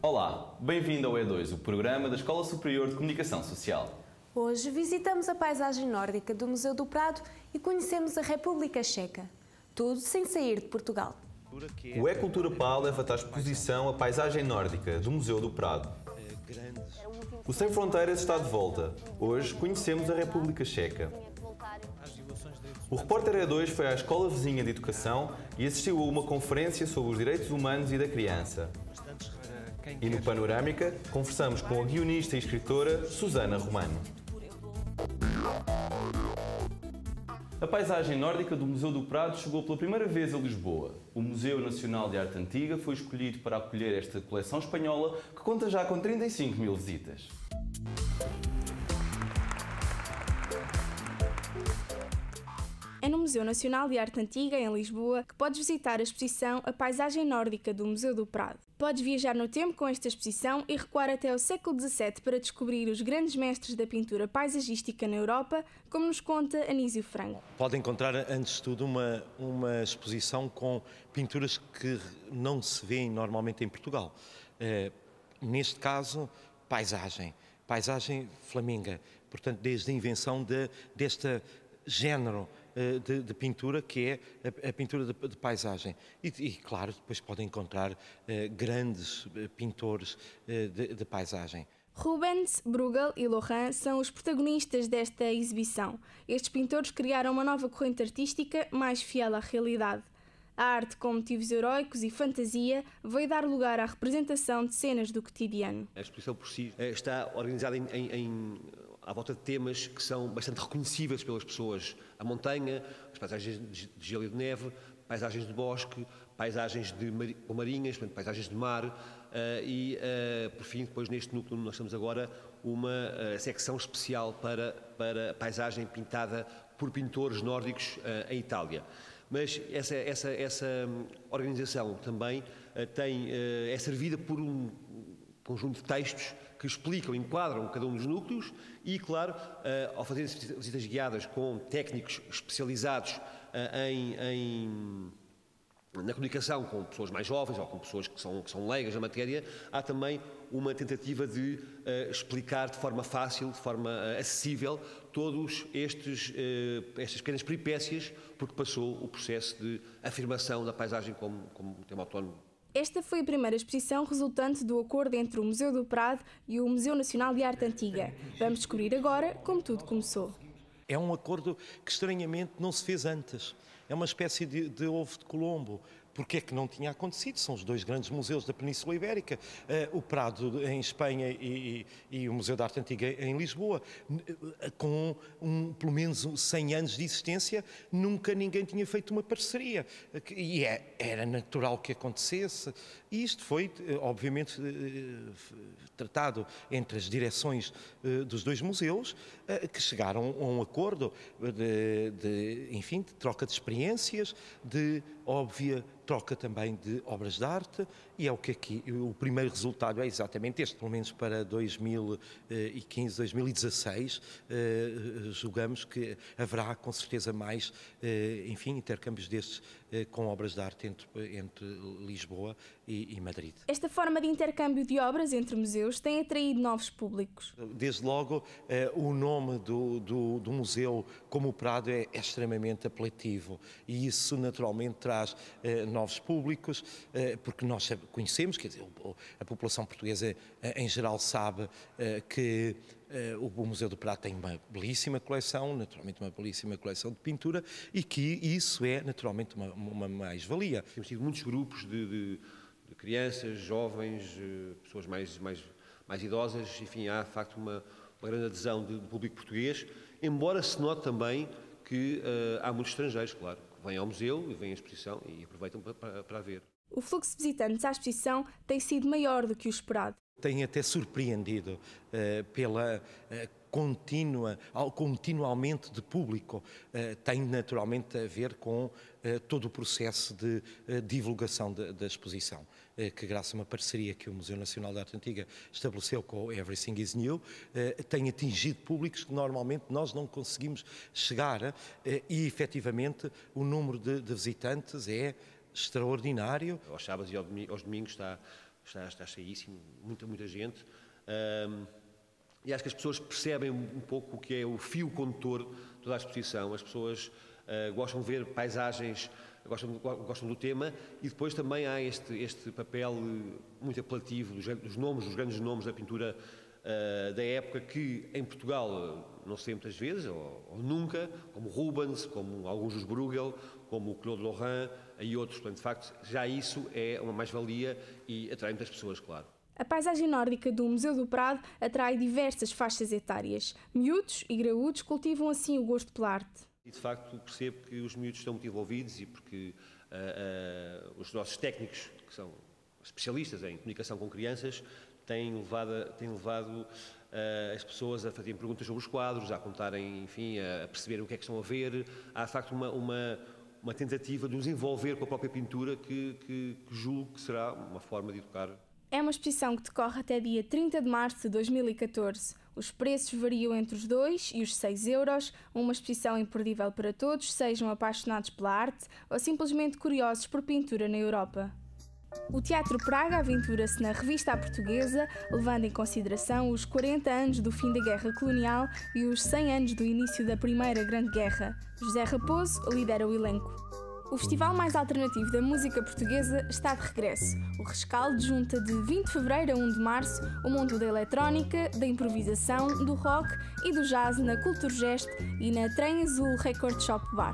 Olá, bem-vindo ao E2, o programa da Escola Superior de Comunicação Social. Hoje visitamos a paisagem nórdica do Museu do Prado e conhecemos a República Checa. Tudo sem sair de Portugal. O E-Cultura PAL leva-te à exposição A Paisagem Nórdica, do Museu do Prado. O Sem Fronteiras está de volta. Hoje conhecemos a República Checa. O repórter E2 foi à Escola Vizinha de Educação e assistiu a uma conferência sobre os direitos humanos e da criança. E no Panorâmica, conversamos com a guionista e escritora Susana Romano. A paisagem nórdica do Museu do Prado chegou pela primeira vez a Lisboa. O Museu Nacional de Arte Antiga foi escolhido para acolher esta coleção espanhola, que conta já com 35 mil visitas. É no Museu Nacional de Arte Antiga, em Lisboa, que podes visitar a exposição A Paisagem Nórdica do Museu do Prado. Podes viajar no tempo com esta exposição e recuar até ao século XVII para descobrir os grandes mestres da pintura paisagística na Europa, como nos conta Anísio Franco. Pode encontrar, antes de tudo, uma exposição com pinturas que não se vêem normalmente em Portugal. Neste caso, paisagem flamenga. Portanto, desde a invenção deste género de pintura, que é a pintura de paisagem. E, claro, depois podem encontrar grandes pintores de paisagem. Rubens, Bruegel e Lorrain são os protagonistas desta exibição. Estes pintores criaram uma nova corrente artística mais fiel à realidade. A arte com motivos heroicos e fantasia veio dar lugar à representação de cenas do cotidiano. A exposição por si está organizada à volta de temas que são bastante reconhecíveis pelas pessoas. A montanha, as paisagens de gelo e de neve, paisagens de bosque, paisagens marinhas, paisagens de mar e, por fim, depois neste núcleo onde nós estamos agora, uma secção especial para a paisagem pintada por pintores nórdicos em Itália. Mas essa organização também é servida por um conjunto de textos que explicam, enquadram cada um dos núcleos e, claro, ao fazer visitas guiadas com técnicos especializados na comunicação com pessoas mais jovens ou com pessoas que são leigas na matéria, há também uma tentativa de explicar de forma fácil, de forma acessível, todos estas pequenas peripécias porque passou o processo de afirmação da paisagem como tema autónomo. Esta foi a primeira exposição resultante do acordo entre o Museu do Prado e o Museu Nacional de Arte Antiga. Vamos descobrir agora como tudo começou. É um acordo que estranhamente não se fez antes. É uma espécie de ovo de Colombo. Porque é que não tinha acontecido? São os dois grandes museus da Península Ibérica, o Prado em Espanha e o Museu da Arte Antiga em Lisboa. Com pelo menos 100 anos de existência, nunca ninguém tinha feito uma parceria. E era natural que acontecesse. E isto foi, obviamente, tratado entre as direções dos dois museus, que chegaram a um acordo enfim, de troca de experiências, de óbvia troca também de obras de arte, e é o que aqui, o primeiro resultado é exatamente este. Pelo menos para 2015, 2016, julgamos que haverá com certeza mais, enfim, intercâmbios destes com obras de arte entre Lisboa e Madrid. Esta forma de intercâmbio de obras entre museus tem atraído novos públicos. Desde logo, o nome do museu, como o Prado, é extremamente apelativo, e isso naturalmente traz novos públicos, porque nós conhecemos, quer dizer, a população portuguesa em geral sabe que o Museu do Prado tem uma belíssima coleção, naturalmente uma belíssima coleção de pintura, e que isso é naturalmente uma mais-valia. Temos tido muitos grupos de crianças, jovens, pessoas mais idosas, enfim, há de facto uma grande adesão do público português, embora se note também que há muitos estrangeiros, claro, que vêm ao museu e vêm à exposição e aproveitam para a ver. O fluxo de visitantes à exposição tem sido maior do que o esperado. Tem até surpreendido pela contínuo aumento de público. Tem naturalmente a ver com todo o processo de divulgação da exposição, que graças a uma parceria que o Museu Nacional de Arte Antiga estabeleceu com o Everything is New, tem atingido públicos que normalmente nós não conseguimos chegar, e efetivamente o número de visitantes é extraordinário. Aos sábados e aos domingos está está cheíssimo, muita gente. E acho que as pessoas percebem um pouco o que é o fio condutor de toda a exposição. As pessoas gostam de ver paisagens, gostam do tema, e depois também há este papel muito apelativo dos grandes nomes da pintura da época, que em Portugal não se vê muitas vezes, ou nunca, como Rubens, como alguns dos Bruegel, como o Claude Lorrain e outros. Portanto, de facto, já isso é uma mais-valia e atrai muitas pessoas, claro. A paisagem nórdica do Museu do Prado atrai diversas faixas etárias. Miúdos e graúdos cultivam assim o gosto pela arte. E, de facto, percebo que os miúdos estão muito envolvidos e porque os nossos técnicos, que são especialistas em comunicação com crianças, têm levado as pessoas a fazerem perguntas sobre os quadros, a contarem, enfim, a perceberem o que é que estão a ver. Há, de facto, uma tentativa de os envolver com a própria pintura que julgo que será uma forma de educar. É uma exposição que decorre até dia 30 de março de 2014. Os preços variam entre os 2 e os 6 euros, uma exposição imperdível para todos, sejam apaixonados pela arte ou simplesmente curiosos por pintura na Europa. O Teatro Praga aventura-se na revista à portuguesa, levando em consideração os 40 anos do fim da Guerra Colonial e os 100 anos do início da Primeira Grande Guerra. José Raposo lidera o elenco. O festival mais alternativo da música portuguesa está de regresso. O Rescaldo junta de 20 de fevereiro a 1 de março o mundo da eletrónica, da improvisação, do rock e do jazz na Culturgest e na Trem Azul Record Shop Bar.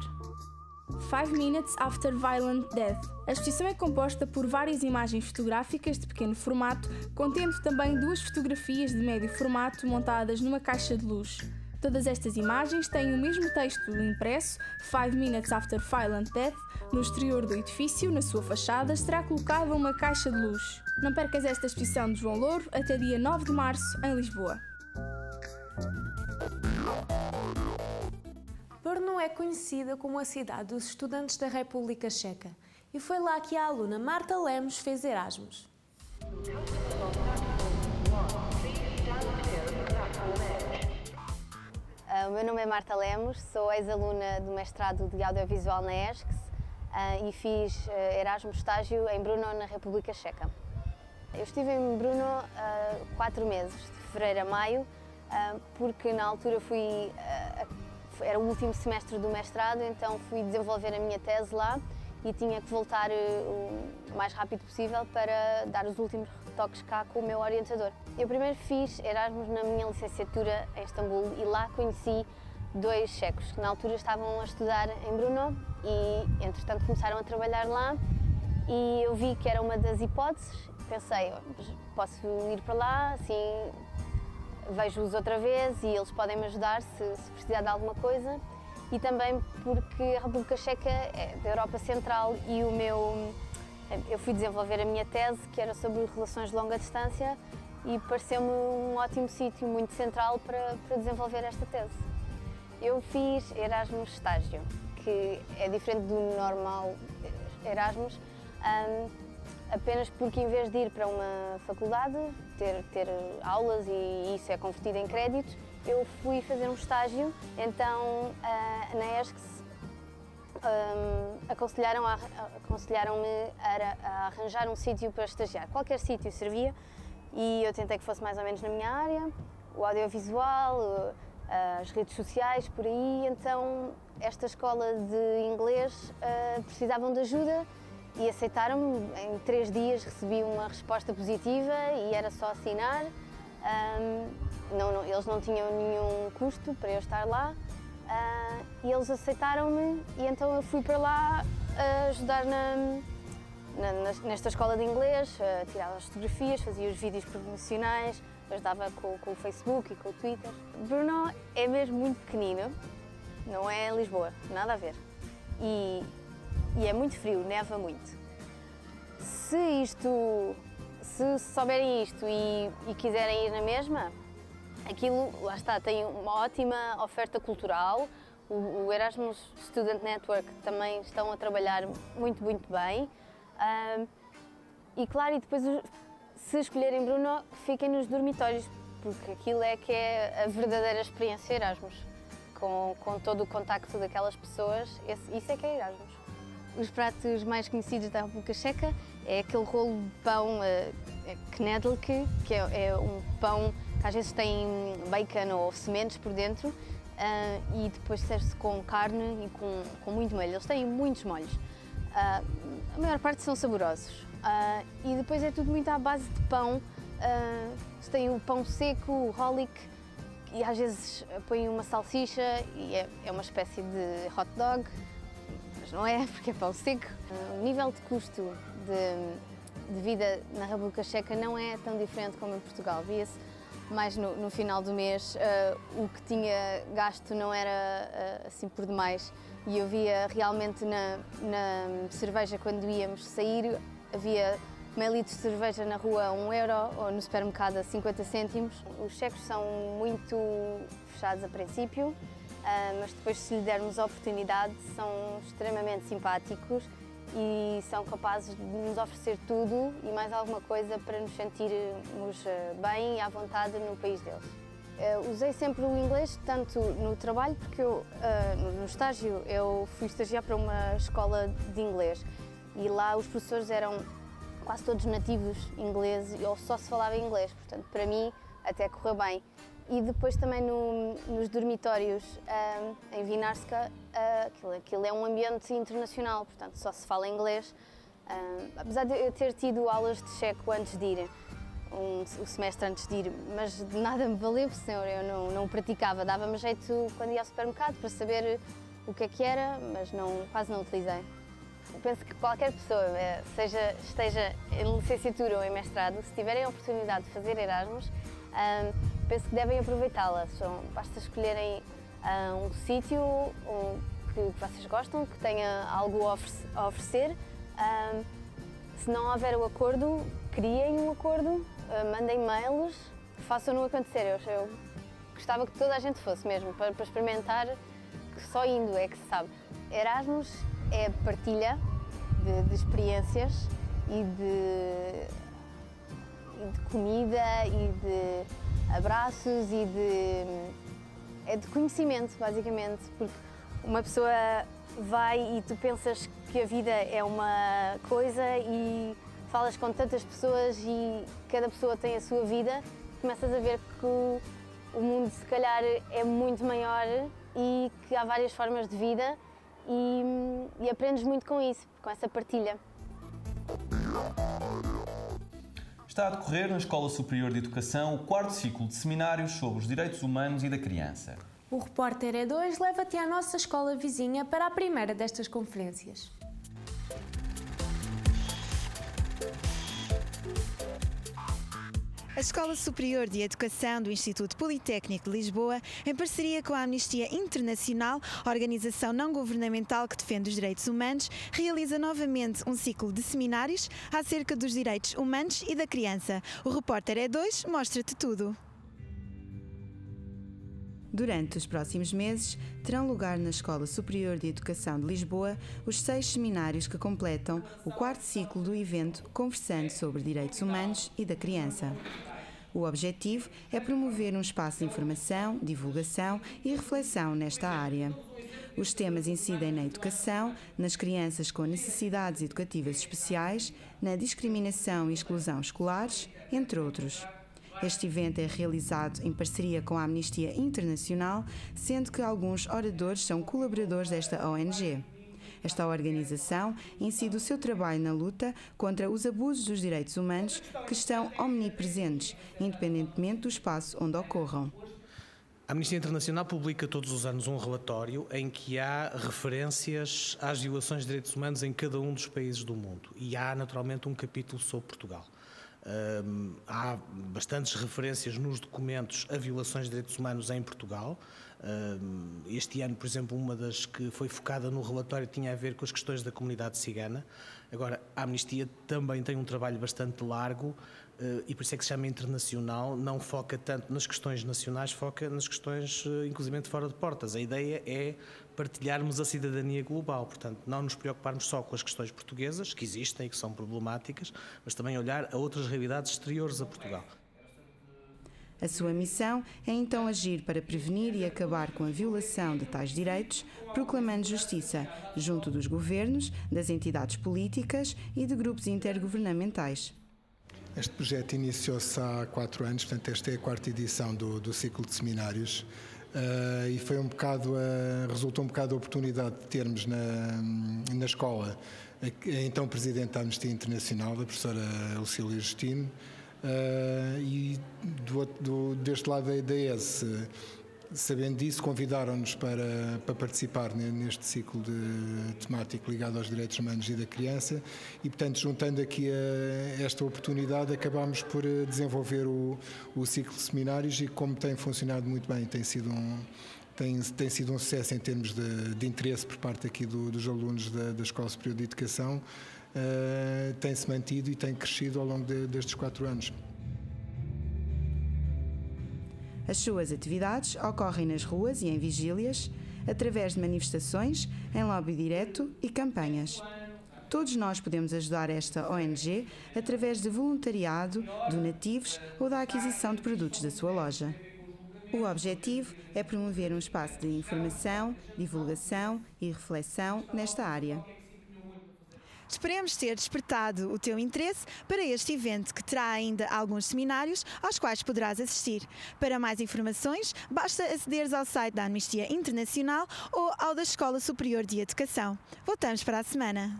5 Minutes After Violent Death. A exposição é composta por várias imagens fotográficas de pequeno formato, contendo também 2 fotografias de médio formato montadas numa caixa de luz. Todas estas imagens têm o mesmo texto impresso, 5 Minutes After Violent Death. No exterior do edifício, na sua fachada, estará colocada uma caixa de luz. Não percas esta exposição de João Louro até dia 9 de março, em Lisboa. Brno é conhecida como a cidade dos estudantes da República Checa e foi lá que a aluna Marta Lemos fez Erasmus. O meu nome é Marta Lemos, sou ex-aluna do mestrado de Audiovisual na ESCS e fiz Erasmus estágio em Brno, na República Checa. Eu estive em Brno 4 meses, de fevereiro a maio, porque na altura era o último semestre do mestrado, então fui desenvolver a minha tese lá e tinha que voltar o mais rápido possível para dar os últimos retoques cá com o meu orientador. Eu primeiro fiz Erasmus na minha licenciatura em Istambul e lá conheci 2 checos que na altura estavam a estudar em Brno e entretanto começaram a trabalhar lá e eu vi que era uma das hipóteses. Pensei, posso ir para lá, assim vejo-os outra vez e eles podem me ajudar se precisar de alguma coisa. E também porque a República Checa é da Europa Central e eu fui desenvolver a minha tese, que era sobre relações de longa distância, e pareceu-me um ótimo sítio, muito central para desenvolver esta tese. Eu fiz Erasmus estágio, que é diferente do normal Erasmus, apenas porque em vez de ir para uma faculdade, ter aulas e isso é convertido em créditos, eu fui fazer um estágio. Então na ESCS aconselharam-me a arranjar um sítio para estagiar. Qualquer sítio servia e eu tentei que fosse mais ou menos na minha área, o audiovisual, as redes sociais, por aí. Então esta escola de inglês precisavam de ajuda e aceitaram-me. Em 3 dias recebi uma resposta positiva e era só assinar. Eles não tinham nenhum custo para eu estar lá e eles aceitaram-me e então eu fui para lá ajudar nesta escola de inglês, tirava as fotografias, fazia os vídeos promocionais, ajudava com o Facebook e com o Twitter. Brno é mesmo muito pequenino, não é Lisboa, nada a ver. E é muito frio, neva muito. Se souberem isto e quiserem ir na mesma, aquilo, lá está, tem uma ótima oferta cultural. O Erasmus Student Network também estão a trabalhar muito, muito bem. E claro, e depois, se escolherem Brno, fiquem nos dormitórios, porque aquilo é que é a verdadeira experiência Erasmus. Com todo o contacto daquelas pessoas, isso é que é Erasmus. Os pratos mais conhecidos da República Checa é aquele rolo de pão knedlke, que é um pão que às vezes tem bacon ou sementes por dentro, e depois serve-se com carne e com muito molho. Eles têm muitos molhos. A maior parte são saborosos. E depois é tudo muito à base de pão. Tem o pão seco, o rollik, e às vezes põem uma salsicha e é uma espécie de hot dog, mas não é, porque é pão seco. O nível de custo de vida na República Checa não é tão diferente como em Portugal. Via-se mais no final do mês, o que tinha gasto não era assim por demais, e eu via realmente na cerveja, quando íamos sair, havia meio litro de cerveja na rua a 1 euro ou no supermercado a 50 cêntimos. Os checos são muito fechados a princípio, mas depois, se lhe dermos a oportunidade, são extremamente simpáticos e são capazes de nos oferecer tudo e mais alguma coisa para nos sentirmos bem e à vontade no país deles. Usei sempre o inglês, tanto no trabalho, porque no estágio eu fui estagiar para uma escola de inglês e lá os professores eram quase todos nativos ingleses ou só se falava inglês, portanto para mim até correu bem. E depois também nos dormitórios em Vinarska, aquilo é um ambiente internacional, portanto só se fala inglês. Apesar de eu ter tido aulas de checo antes de ir, o semestre antes de ir, mas de nada me valeu, porque eu não praticava. Dava-me jeito quando ia ao supermercado para saber o que era, mas quase não utilizei. Eu penso que qualquer pessoa, esteja em licenciatura ou em mestrado, se tiverem a oportunidade de fazer Erasmus, penso que devem aproveitá-la. Basta escolherem um sítio que vocês gostam, que tenha algo a oferecer. Se não houver o acordo, criem um acordo, mandem mails, façam-no acontecer. Eu gostava que toda a gente fosse mesmo, para experimentar, que só indo é que se sabe. Erasmus é partilha de experiências e de comida e de abraços e de conhecimento, basicamente, porque uma pessoa vai e tu pensas que a vida é uma coisa e falas com tantas pessoas e cada pessoa tem a sua vida, começas a ver que o mundo se calhar é muito maior e que há várias formas de vida e aprendes muito com isso, com essa partilha. Está a decorrer na Escola Superior de Educação o 4º ciclo de seminários sobre os direitos humanos e da criança. O repórter E2 leva-te à nossa escola vizinha para a primeira destas conferências. A Escola Superior de Educação do Instituto Politécnico de Lisboa, em parceria com a Amnistia Internacional, organização não governamental que defende os direitos humanos, realiza novamente um ciclo de seminários acerca dos direitos humanos e da criança. O repórter E2 mostra-te tudo. Durante os próximos meses, terão lugar na Escola Superior de Educação de Lisboa os 6 seminários que completam o 4º ciclo do evento Conversando sobre Direitos Humanos e da Criança. O objetivo é promover um espaço de informação, divulgação e reflexão nesta área. Os temas incidem na educação, nas crianças com necessidades educativas especiais, na discriminação e exclusão escolares, entre outros. Este evento é realizado em parceria com a Amnistia Internacional, sendo que alguns oradores são colaboradores desta ONG. Esta organização incide o seu trabalho na luta contra os abusos dos direitos humanos que estão omnipresentes, independentemente do espaço onde ocorram. A Amnistia Internacional publica todos os anos um relatório em que há referências às violações de direitos humanos em cada um dos países do mundo. E há, naturalmente, um capítulo sobre Portugal. Há bastantes referências nos documentos a violações de direitos humanos em Portugal. Este ano, por exemplo, uma das que foi focada no relatório tinha a ver com as questões da comunidade cigana. Agora, a Amnistia também tem um trabalho bastante largo e por isso é que se chama internacional, não foca tanto nas questões nacionais, foca nas questões, inclusive, fora de portas. A ideia é partilharmos a cidadania global, portanto, não nos preocuparmos só com as questões portuguesas, que existem e que são problemáticas, mas também olhar a outras realidades exteriores a Portugal. A sua missão é então agir para prevenir e acabar com a violação de tais direitos, proclamando justiça junto dos governos, das entidades políticas e de grupos intergovernamentais. Este projeto iniciou-se há 4 anos, portanto esta é a 4ª edição do ciclo de seminários e foi resultou um bocado a oportunidade de termos na escola a então Presidente da Amnistia Internacional, a professora Lucília Justino, e deste lado da ES, sabendo disso, convidaram-nos para participar neste ciclo temático ligado aos direitos humanos e da criança e, portanto, juntando aqui esta oportunidade, acabámos por desenvolver o ciclo de seminários e, como tem funcionado muito bem, tem sido um sucesso em termos de interesse por parte aqui dos alunos da Escola Superior de Educação, tem-se mantido e tem crescido ao longo destes 4 anos. As suas atividades ocorrem nas ruas e em vigílias, através de manifestações, em lobby direto e campanhas. Todos nós podemos ajudar esta ONG através de voluntariado, donativos ou da aquisição de produtos da sua loja. O objetivo é promover um espaço de informação, divulgação e reflexão nesta área. Esperemos ter despertado o teu interesse para este evento que terá ainda alguns seminários aos quais poderás assistir. Para mais informações, basta acederes ao site da Amnistia Internacional ou ao da Escola Superior de Educação. Voltamos para a semana.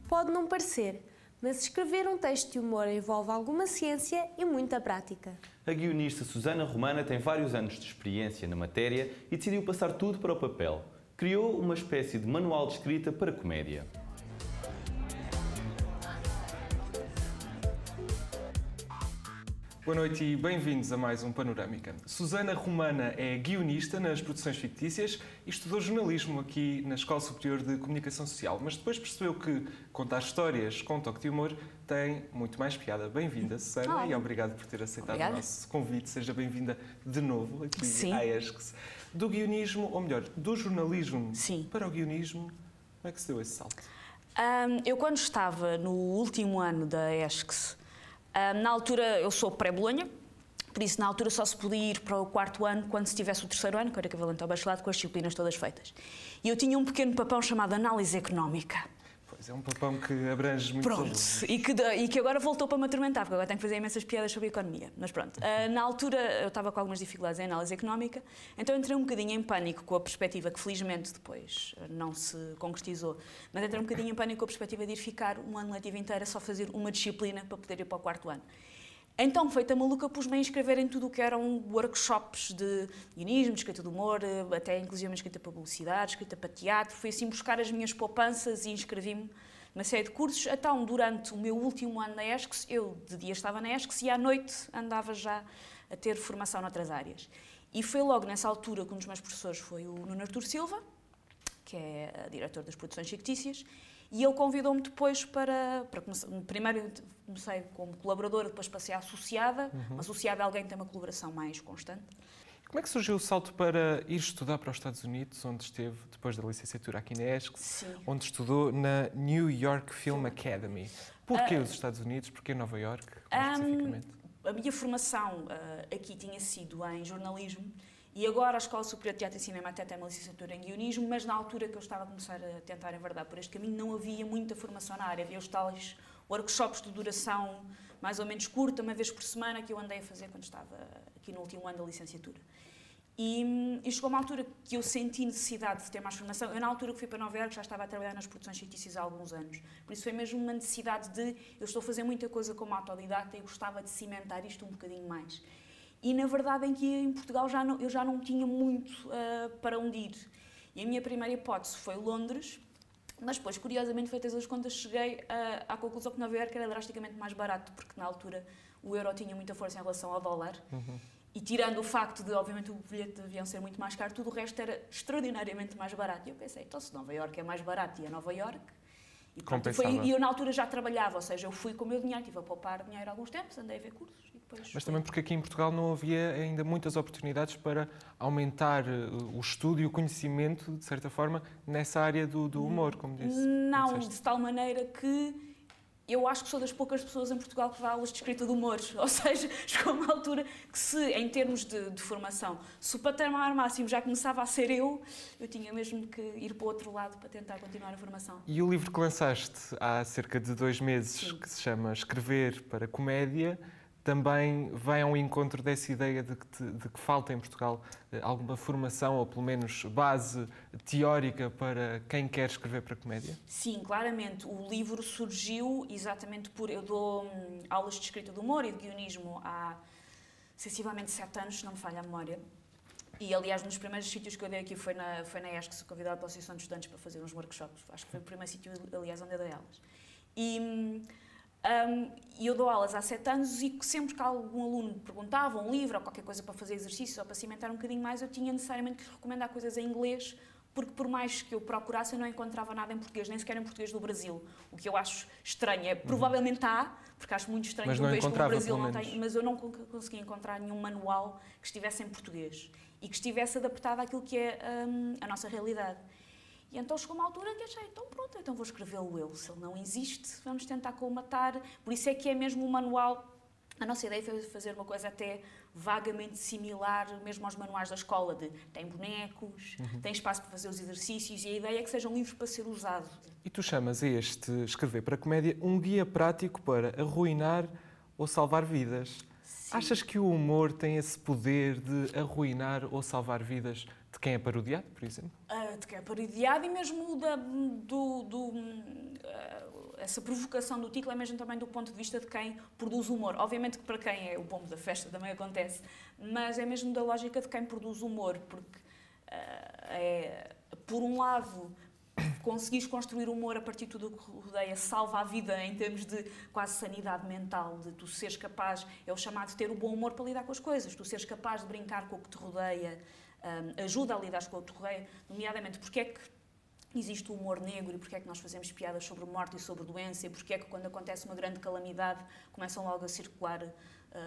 Pode não parecer, mas escrever um texto de humor envolve alguma ciência e muita prática. A guionista Susana Romana tem vários anos de experiência na matéria e decidiu passar tudo para o papel. Criou uma espécie de manual de escrita para comédia. Boa noite e bem-vindos a mais um Panorâmica. Susana Romana é guionista nas produções fictícias e estudou jornalismo aqui na Escola Superior de Comunicação Social, mas depois percebeu que contar histórias com toque de humor tem muito mais piada. Bem-vinda, Susana, e obrigado por ter aceitado o nosso convite. Seja bem-vinda de novo aqui à ESCS. Do guionismo, ou melhor, do jornalismo para o guionismo, como é que se deu esse salto? Eu, quando estava no último ano da ESCS, na altura eu sou pré-Bolonha, por isso na altura só se podia ir para o 4º ano quando se tivesse o 3º ano, que era equivalente ao bacharelado, com as disciplinas todas feitas. E eu tinha um pequeno papão chamado Análise Económica. Pois, é um papão que abrange muito. Pronto, e que agora voltou para me atormentar, porque agora tenho que fazer imensas piadas sobre economia. Mas pronto, na altura eu estava com algumas dificuldades em análise económica, então entrei um bocadinho em pânico com a perspectiva, que felizmente depois não se concretizou, mas entrei um bocadinho em pânico com a perspectiva de ir ficar um ano letivo inteiro a só fazer uma disciplina para poder ir para o 4º ano. Então, feita maluca, pus-me a inscrever em tudo o que eram workshops de guionismo, de escrita de humor, até inclusive escrita para publicidade, escrita para teatro. Fui assim buscar as minhas poupanças e inscrevi-me numa série de cursos. Então, durante o meu último ano na ESCS, eu de dia estava na ESCS e à noite andava já a ter formação noutras áreas. E foi logo nessa altura que um dos meus professores foi o Nuno Artur Silva, que é diretor das produções fictícias, e ele convidou-me depois para começar. Primeiro comecei como colaboradora, depois passei a associada. Associada a alguém que tem uma colaboração mais constante. Como é que surgiu o salto para ir estudar para os Estados Unidos, onde esteve depois da licenciatura aqui na ESCS, onde estudou na New York Film Academy? Porquê os Estados Unidos? Porquê Nova York, especificamente? A minha formação aqui tinha sido em jornalismo. E agora a Escola Superior de Teatro e Cinema até tem uma licenciatura em guionismo, mas na altura que eu estava a começar a tentar enverdar por este caminho não havia muita formação na área. Havia os tais workshops de duração mais ou menos curta, uma vez por semana, que eu andei a fazer quando estava aqui no último ano da licenciatura. E chegou uma altura que eu senti necessidade de ter mais formação. Eu, na altura que fui para Nova Iorque, já estava a trabalhar nas produções fictícias há alguns anos. Por isso foi mesmo uma necessidade de... Eu estou a fazer muita coisa como autodidata e gostava de cimentar isto um bocadinho mais. E, na verdade, em Portugal eu já não tinha muito para onde ir. E a minha primeira hipótese foi Londres, mas depois, curiosamente, feitas as contas, cheguei à conclusão que Nova Iorque era drasticamente mais barato, porque na altura o euro tinha muita força em relação ao dólar. E tirando o facto de, obviamente, o bilhete de avião ser muito mais caro, tudo o resto era extraordinariamente mais barato. E eu pensei, então se Nova Iorque é mais barato e a Nova Iorque... E eu na altura já trabalhava, ou seja, eu fui com o meu dinheiro, estive a poupar dinheiro há alguns tempos, andei a ver cursos e depois... Mas também porque aqui em Portugal não havia ainda muitas oportunidades para aumentar o estudo e o conhecimento, de certa forma, nessa área do humor, como disse. Não, de tal maneira que eu acho que sou das poucas pessoas em Portugal que dá aulas de escrita de humor, ou seja, chegou a uma altura que se, em termos de formação, se o patamar máximo já começava a ser eu tinha mesmo que ir para o outro lado para tentar continuar a formação. E o livro que lançaste há cerca de 2 meses, que se chama Escrever para Comédia, também vai ao encontro dessa ideia de que falta em Portugal alguma formação, ou pelo menos base teórica para quem quer escrever para comédia? Sim, claramente. O livro surgiu exatamente por... Eu dou aulas de escrita de humor e de guionismo há sensivelmente 7 anos, se não me falha a memória. E, aliás, um dos primeiros sítios que eu dei aqui foi na ESC, sou convidada pela Associação de Estudantes para fazer uns workshops. Acho que foi o primeiro sítio, aliás, onde eu dei aulas. E eu dou aulas há 7 anos e sempre que algum aluno me perguntava um livro ou qualquer coisa para fazer exercício ou para cimentar um bocadinho mais, eu tinha necessariamente que recomendar coisas em inglês, porque por mais que eu procurasse, eu não encontrava nada em português, nem sequer em português do Brasil. O que eu acho estranho é, provavelmente há, porque acho muito estranho que um país como o Brasil não tem, mas eu não consegui encontrar nenhum manual que estivesse em português e que estivesse adaptado àquilo que é a nossa realidade. E então chegou uma altura que achei, então pronto, então vou escrevê-lo eu. Se ele não existe, vamos tentar colmatar. Por isso é que é mesmo um manual. A nossa ideia foi fazer uma coisa até vagamente similar, mesmo aos manuais da escola, de tem bonecos, tem espaço para fazer os exercícios, e a ideia é que seja um livro para ser usado. E tu chamas a este Escrever para Comédia um guia prático para arruinar ou salvar vidas. Sim. Achas que o humor tem esse poder de arruinar ou salvar vidas de quem é parodiado, por exemplo? De quem é parodiado e mesmo essa provocação do título é mesmo também do ponto de vista de quem produz humor. Obviamente que para quem é o bombo da festa também acontece, mas é mesmo da lógica de quem produz humor, porque por um lado, conseguires construir humor a partir de tudo o que rodeia salva a vida em termos de quase sanidade mental, de tu seres capaz, é o chamado de ter o bom humor para lidar com as coisas, tu seres capaz de brincar com o que te rodeia, ajuda a lidar com o que te rodeia, nomeadamente porque é que existe o humor negro e porque é que nós fazemos piadas sobre morte e sobre doença e porque é que quando acontece uma grande calamidade começam logo a circular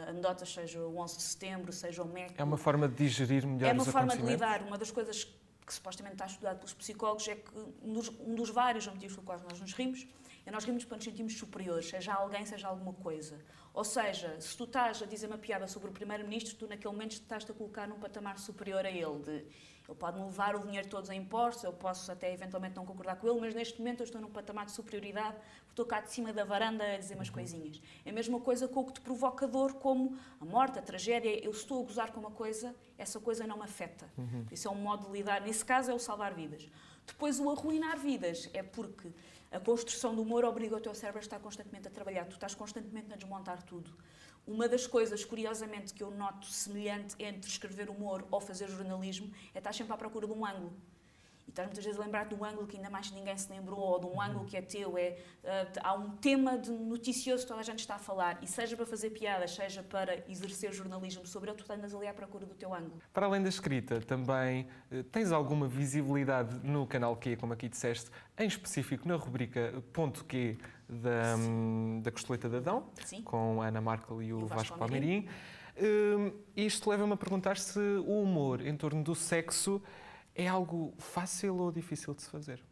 anedotas, seja o 11 de setembro, seja o MEC. É uma forma de digerir melhor os acontecimentos? É uma forma de lidar. Uma das coisas que supostamente está estudado pelos psicólogos é que um dos vários motivos pelos quais nós nos rimos é nós rimos para nos sentirmos superiores, seja alguém, seja alguma coisa. Ou seja, se tu estás a dizer uma piada sobre o primeiro-ministro, tu naquele momento estás-te a colocar num patamar superior a ele. Ele pode-me levar o dinheiro todos a impostos, eu posso até eventualmente não concordar com ele, mas neste momento eu estou num patamar de superioridade, estou cá de cima da varanda a dizer umas coisinhas. É a mesma coisa com o que te provoca dor, como a morte, a tragédia. Eu estou a gozar com uma coisa, essa coisa não me afeta. Isso é um modo de lidar. Nesse caso é o salvar vidas. Depois o arruinar vidas é porque a construção do humor obriga o teu cérebro a estar constantemente a trabalhar. Tu estás constantemente a desmontar tudo. Uma das coisas, curiosamente, que eu noto semelhante entre escrever humor ou fazer jornalismo é estar sempre à procura de um ângulo. E estás muitas vezes a lembrar-te de um ângulo que ainda mais ninguém se lembrou, ou de um ângulo que é teu. Há um tema noticioso que toda a gente está a falar, e seja para fazer piadas, seja para exercer jornalismo sobre ele, tu andas ali à procura do teu ângulo. Para além da escrita, também tens alguma visibilidade no canal Q, como aqui disseste, em específico na rubrica Ponto Q da Costeleta de Adão, sim, com a Ana Markel e o Vasco Palmeirim. Isto leva-me a perguntar se o humor em torno do sexo é algo fácil ou difícil de se fazer?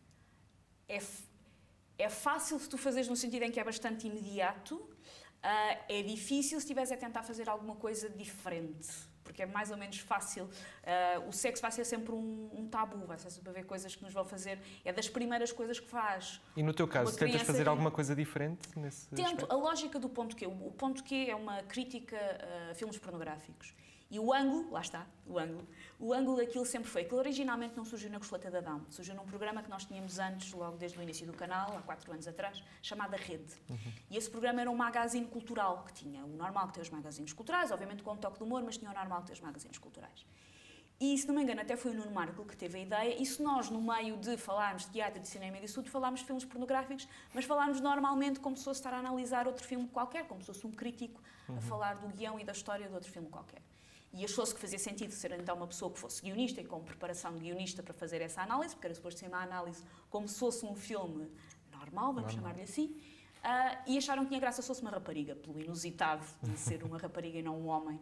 É fácil se tu fazeres no sentido em que é bastante imediato. É difícil se estiveres a tentar fazer alguma coisa diferente, porque é mais ou menos fácil. O sexo vai ser sempre um tabu, vai ser sempre haver coisas que nos vão fazer. É das primeiras coisas que faz. E no teu caso, tentas fazer alguma coisa diferente nesse Tento. aspecto? A lógica do Ponto Q. O Ponto Q é uma crítica a filmes pornográficos. E o ângulo, lá está, o ângulo daquilo sempre foi. Aquilo originalmente não surgiu na Costeleta de Adão, surgiu num programa que nós tínhamos antes, logo desde o início do canal, há 4 anos atrás, chamado A Rede. E esse programa era um magazine cultural, que tinha o normal que tem os magazines culturais, obviamente com um toque de humor, mas tinha o normal que tem os magazines culturais. E, se não me engano, até foi o Nuno Marco que teve a ideia, e se nós, no meio de falarmos de teatro, de cinema e disso tudo, falámos de filmes pornográficos, mas falámos normalmente como se fosse estar a analisar outro filme qualquer, como se fosse um crítico a falar do guião e da história de outro filme qualquer. E achou-se que fazia sentido ser então uma pessoa que fosse guionista e com preparação de guionista para fazer essa análise, porque era suposto ser uma análise como se fosse um filme normal, vamos chamar-lhe assim, e acharam que tinha graça se fosse uma rapariga, pelo inusitado de ser uma rapariga e não um homem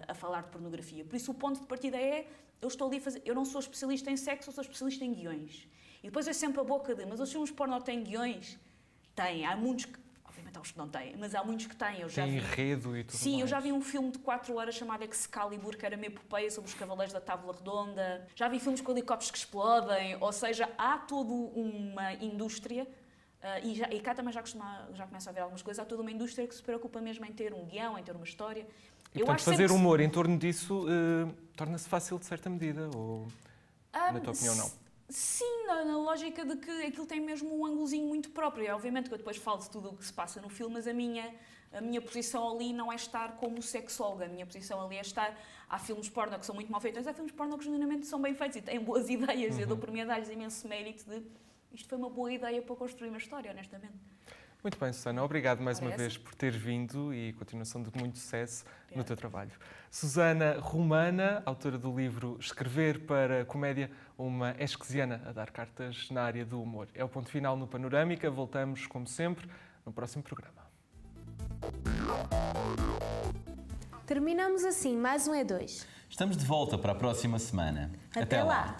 a falar de pornografia. Por isso o ponto de partida é, eu estou ali a fazer, eu não sou especialista em sexo, eu sou especialista em guiões. E depois é sempre a boca de, mas os filmes porno têm guiões? Tem, há muitos que há uns que não têm, mas há muitos que têm. Tem enredo e tudo Sim, mais. eu já vi um filme de 4 horas chamado Excalibur, que era uma epopeia sobre os Cavaleiros da Távola Redonda. Já vi filmes com helicópteros que explodem, ou seja, há toda uma indústria, e cá também já começo a ver algumas coisas, há toda uma indústria que se preocupa mesmo em ter um guião, em ter uma história. E, portanto, fazer humor em torno disso torna-se fácil de certa medida, ou na tua opinião não? Sim, na lógica de que aquilo tem mesmo um ângulozinho muito próprio. E, obviamente que eu depois falo de tudo o que se passa no filme, mas a minha posição ali não é estar como sexóloga. A minha posição ali é estar... Há filmes porno que são muito mal feitos, mas há filmes porno que genuinamente são bem feitos e têm boas ideias. Eu dou por mim a dar-lhes imenso mérito de... Isto foi uma boa ideia para construir uma história, honestamente. Muito bem, Susana. Obrigado mais uma vez por teres vindo e continuação de muito sucesso no teu trabalho. Susana Romana, autora do livro Escrever para Comédia, uma esquesiana a dar cartas na área do humor. É o ponto final no Panorâmica. Voltamos, como sempre, no próximo programa. Terminamos assim mais um E2. Estamos de volta para a próxima semana. Até lá.